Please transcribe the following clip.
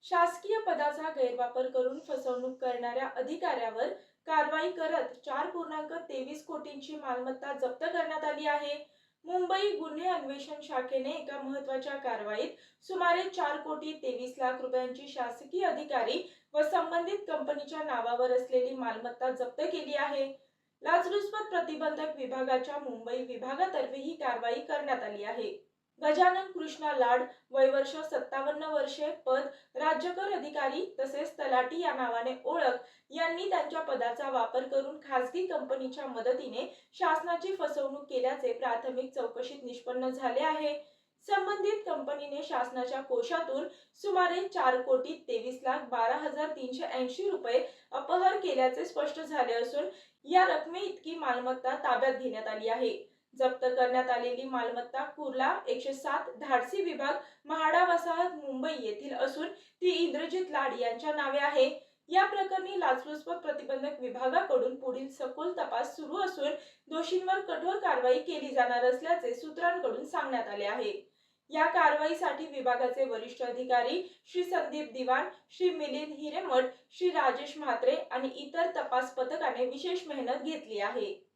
शासकीय पदाचा गैरवापर करून फसवणूक करणाऱ्या अधिकाऱ्यावर कारवाई करत 4.23 कोटींची मालमत्ता जप्त करण्यात आली आहे. मुंबई गुन्हे अन्वेषण शाखेने एका महत्त्वाच्या कारवाईत सुमारे 4.23 कोटी रुपयांची शासकीय अधिकारी व संबंधित कंपनीच्या नावावर असलेली मालमत्ता जप्त केली आहे. लाचलुचपत प्रतिबंधक विभागाच्या मुंबई विभागातर्फे ही कारवाई करण्यात आली आहे. गजानन कृष्णा लाड, वय वर्ष 57 वर्षे, पद राज्यकर अधिकारी तसेच तलाठी या नावाने ओळख, यांनी त्यांच्या पदाचा वापर करून खासगी कंपनीच्या मदतीने शासनाची फसवणूक केल्याचे प्राथमिक चौकशीत निष्पन्न झाले आहे. संबंधित कंपनीने शासनाच्या कोशातून सुमारे 4.23 लाख 12,380 रुपये अपहार केल्याचे स्पष्ट झाले असून या रकमेइतकी मालमत्ता ताब्यात घेण्यात आली आहे. जप्त करण्यात आलेली मालमत्ता कुर्ला 107 धाडसी विभाग, म्हाडा वसाहत, मुंबई येथील असून ती इंद्रजित लाड यांच्या नावे आहे. या प्रकरणी लाचलुचपत प्रतिबंधक विभागाकडून पुढील सखोल तपास सुरू असून दोषींवर कठोर कारवाई केली जाणार असल्याचे सूत्रांकडून सांगण्यात आले आहे. या कारवाईसाठी विभागाचे वरिष्ठ अधिकारी श्री संदीप दिवाण, श्री मिलिंद हिरेमठ, श्री राजेश म्हात्रे आणि इतर तपास पथकाने विशेष मेहनत घेतली आहे.